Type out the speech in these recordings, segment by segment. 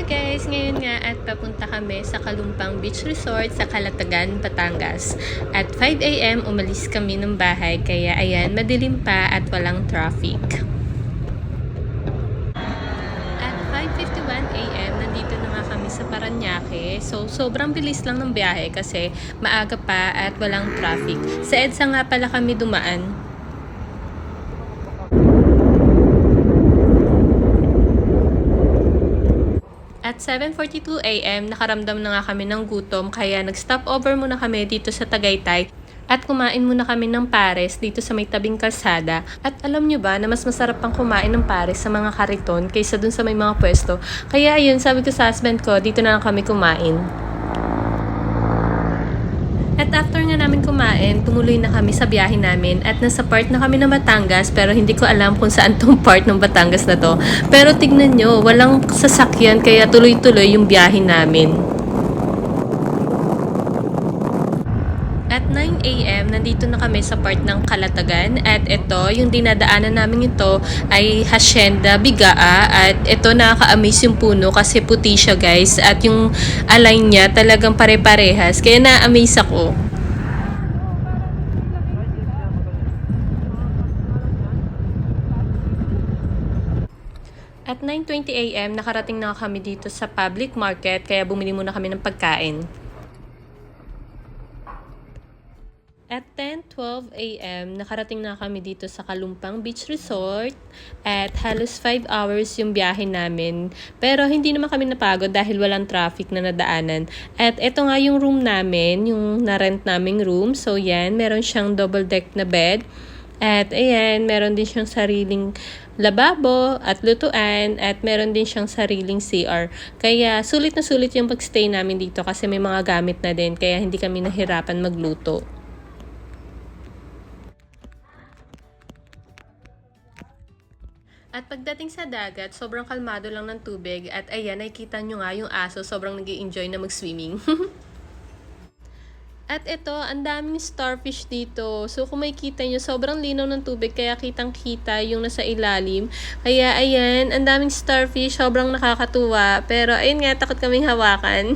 guys, ngayon nga at papunta kami sa Kalumpang Beach Resort sa Calatagan, Batangas. At 5 AM umalis kami ng bahay kaya ayan, madilim pa at walang traffic. At 5:51 AM nandito na nga kami sa Parañaque. So sobrang bilis lang ng biyahe kasi maaga pa at walang traffic. Sa EDSA nga pala kami dumaan. At 7:42 AM, nakaramdam na nga kami ng gutom kaya nag-stop over muna kami dito sa Tagaytay at kumain muna kami ng pares dito sa may tabing kalsada. At alam nyo ba na mas masarap pang kumain ng pares sa mga kariton kaysa dun sa may mga pwesto. Kaya ayun, sabi ko sa husband ko, dito na lang kami kumain. At after nga namin kumain, tumuloy na kami sa biyahe namin at nasa part na kami ng Batangas pero hindi ko alam kung saan tong part ng Batangas na to. Pero tignan nyo, walang sasakyan kaya tuloy-tuloy yung biyahe namin. At 9 AM, nandito na kami sa part ng Calatagan at ito, yung dinadaanan namin ito ay Hacienda Bigaa at ito nakaka-amaze yung puno kasi puti siya guys at yung alay niya talagang pare-parehas kaya na-amaze ako. At 9:20 AM, nakarating na kami dito sa public market kaya bumili muna kami ng pagkain. At 10:12 AM, nakarating na kami dito sa Kalumpang Beach Resort at halos 5 hours yung biyahe namin. Pero hindi naman kami napagod dahil walang traffic na nadaanan. At ito nga yung room namin, yung na-rent naming room. So yan, meron siyang double deck na bed. At ayan, meron din siyang sariling lababo at lutuan at meron din siyang sariling CR. Kaya sulit na sulit yung pagstay namin dito kasi may mga gamit na din kaya hindi kami nahirapan magluto. At pagdating sa dagat, sobrang kalmado lang ng tubig at ayan, nakikita nyo nga yung aso, sobrang nag-i-enjoy na mag-swimming. At ito, ang daming starfish dito. So kung makikita nyo, sobrang linaw ng tubig kaya kitang-kita yung nasa ilalim. Kaya ayan, ang daming starfish, sobrang nakakatuwa. Pero ayun nga, takot kaming hawakan.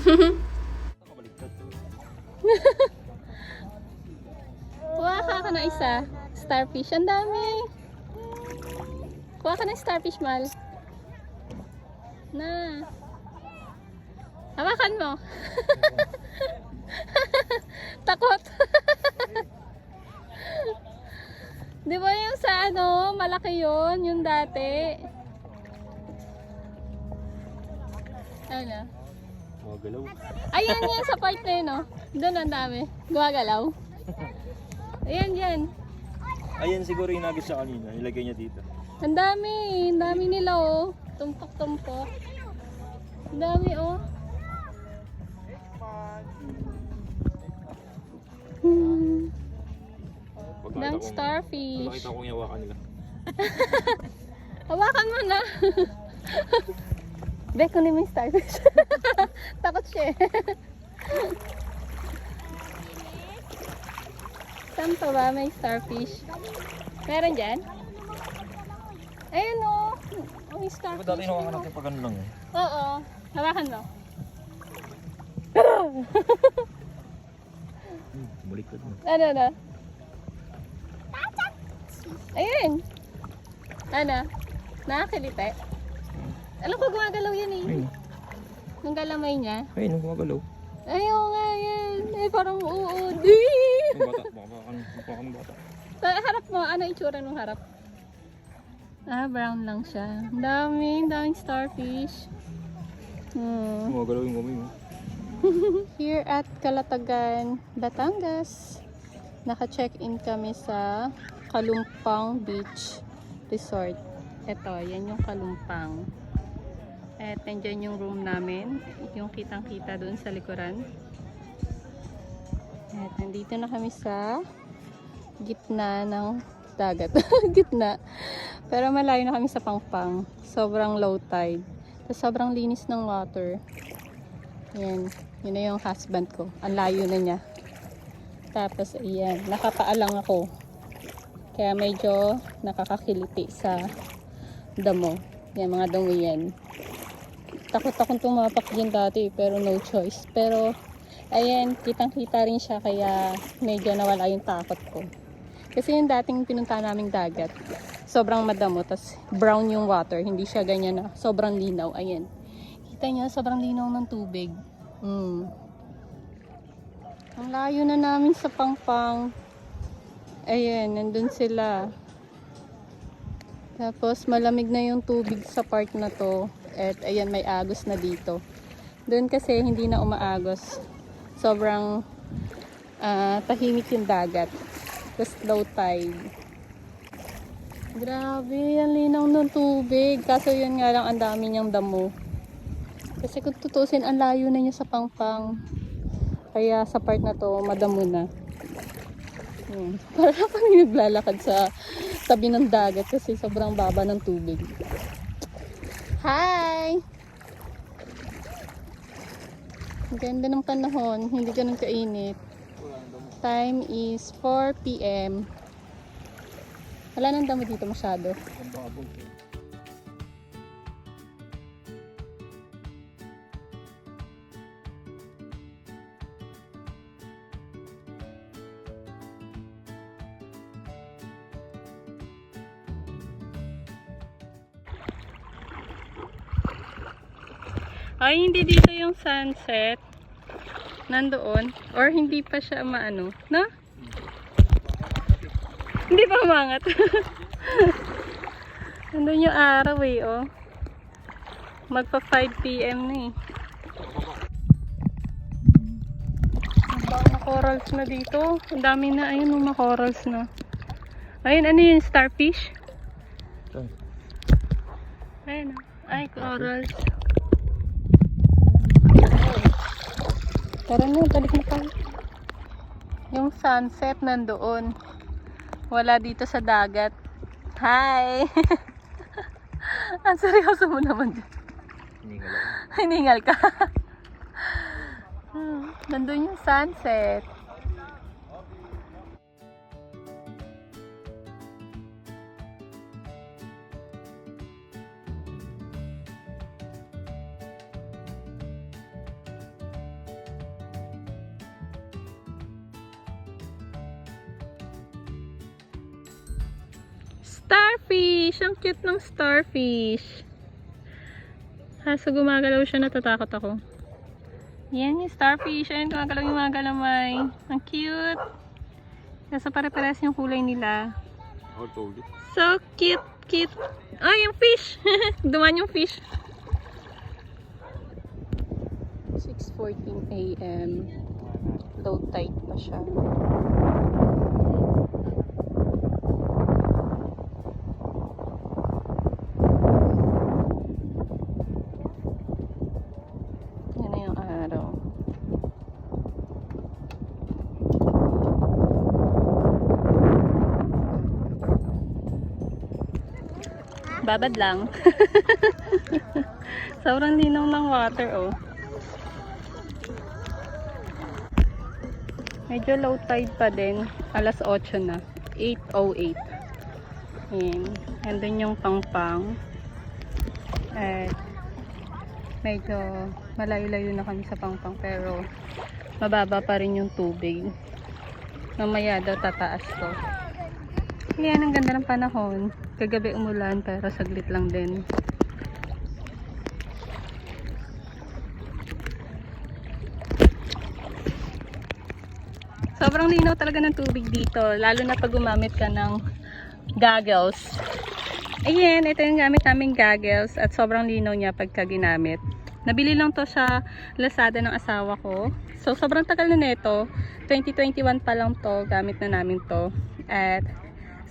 Kuha ka na isa. Starfish, ang dami. Kuha ka ng starfish, Mal. Na. Hawakan mo. Takot. Di ba yung sa ano, malaki yun, yung dati. Ano? Gumagalaw. Ayan yan sa part na yun, no? Doon ang dami. Gumagalaw. Ayan yan. Ayan siguro yung nagis siya kanina. Nilagay niya dito. Ang dami nila oh. Tumpok-tumpok. Ang dami oh. Dang starfish. Nakita ko yung hawakan nila. Hawakan mo na. Bek, kunin mo yung starfish. Takot siya eh. Saan pa ba may starfish? Meron dyan? Ayun o. Oh, yung starfish. Dati hawakan natin pag ano lang eh. Oo. Hawakan mo. Baliktad mo. Ano na? Ayun. Ano? Nakakilite. Alam ko gumagalaw yan eh. Ayun. Nung galamay niya. Ayun, gumagalaw. Ayaw nga yan. Eh parang uod. Yung bata, baka kang bata. Harap mo. Ano itsura nung harap? Ah, brown lang siya. Daming starfish. Gumagalaw yung kamay mo. Here at Calatagan, Batangas. Naka-check-in kami sa Kalumpang Beach Resort. Ito, yan yung Kalumpang. At nandyan yung room namin. Yung kitang-kita doon sa likuran. At nandito na kami sa gitna ng dagat. Gitna. Pero malayo na kami sa Pangpang. Sobrang low tide. Tapos sobrang linis ng water. Yan. Yun na yung husband ko. Ang layo na niya. Tapos ayan. Nakapaalang ako. Kaya medyo nakakakiliti sa damo. Yan, mga dumi yan. Takot akong tumapak dyan dati pero no choice. Pero ayan, kitang-kita rin siya kaya medyo nawala yung takot ko. Kasi yung dating pinunta naming dagat, sobrang madamo, tas brown yung water, hindi siya ganyan na sobrang linaw. Ayan. Kita niyo, sobrang linaw ng tubig. Ang layo na namin sa Pangpang. Ayan, nandun sila. Tapos malamig na yung tubig sa part na to. At ayan, may agos na dito. Doon kasi hindi na umaagos. Sobrang tahimik yung dagat. Tapos low tide. Grabe, ang linaw ng tubig. Kaso yun nga lang, ang dami niyang damo. Kasi kung tutusin, ang layo na niya sa Pangpang. Kaya sa part na to, madamo na. Parang kami naglalakad sa tabi ng dagat kasi sobrang baba ng tubig. Hi! Ang ganda ng panahon, hindi ganun kainit. Time is 4 PM. Wala nang damo dito masyado. Ay, hindi dito yung sunset. Nandoon. Or hindi pa siya maano. No? Hindi pa umangat. Nandun yung araw eh, oh. Magpa 5 PM na eh. Ang mga corals na dito. Ang dami na. Ayun, mga corals na. Ayun, ano yun? Starfish? Ayun, ay, corals. Tara na, balik na tayo. Yung sunset nandoon. Wala dito sa dagat. Hi! Ang seryoso mo naman dyan. Hiningal ka. Nandun yung sunset. Starfish! Ang cute ng starfish. Kaso gumagalaw siya, natatakot ako. Yan yung starfish. Ayan, gumagalaw yung mga galamay. Ang cute. Kaso pare-pares yung kulay nila. So cute, cute. Ay, yung fish! Duman yung fish. 6:14 AM. Low tide pa siya. Babad lang. Sobrang linaw ng water, oh. Medyo low tide pa din. Alas 8 na. 8:08. Ayan. Nandun yung Pangpang. At medyo malayo-layo na kami sa Pangpang. Pero mababa pa rin yung tubig. Mamaya daw tataas to. Ayan, ang ganda ng panahon. Kagabi umulan pero saglit lang din. Sobrang linaw talaga ng tubig dito. Lalo na pag gumamit ka ng goggles. Ayan, ito yung gamit naming goggles. At sobrang linaw niya pagka ginamit. Nabili lang to sa Lazada ng asawa ko. So sobrang tagal na nito. 2021 pa lang to. Gamit na namin to. At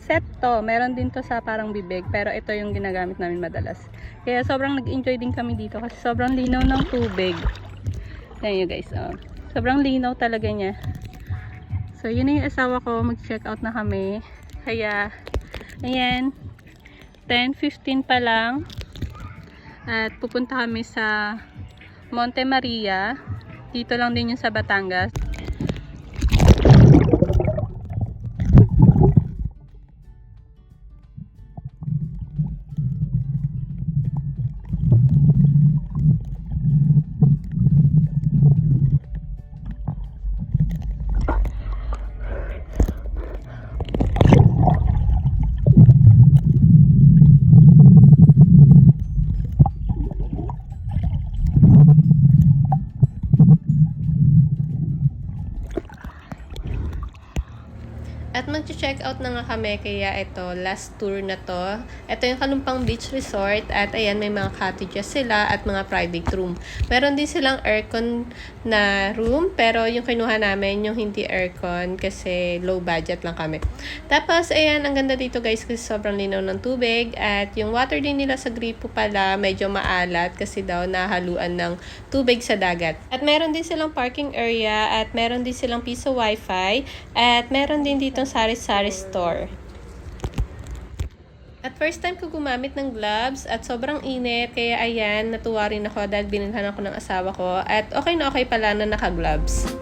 set to. Meron din to sa parang bibig. Pero ito yung ginagamit namin madalas. Kaya sobrang nag-enjoy din kami dito. Kasi sobrang linaw ng tubig. Ayan yun guys. Oh. Sobrang linaw talaga niya. So yun na yung asawa ko. Mag-check out na kami. Kaya ayan. 10:15 pa lang. At pupunta kami sa Monte Maria. Dito lang din yung sa Batangas. At mag-check out na nga kami, kaya ito, last tour na to. Ito yung Kalumpang Beach Resort at ayan, may mga cottages sila at mga private room. Meron din silang aircon na room, pero yung kinuha namin yung hindi aircon kasi low budget lang kami. Tapos ayan, ang ganda dito guys kasi sobrang linaw ng tubig at yung water din nila sa gripo pala medyo maalat kasi daw nahaluan ng tubig sa dagat. At meron din silang parking area at meron din silang piso wifi at meron din dito sari-sari store. At first time ko gumamit ng gloves at sobrang init kaya ayan, natuwa rin ako dahil binilhan ako ng asawa ko at okay na okay pala na naka-gloves.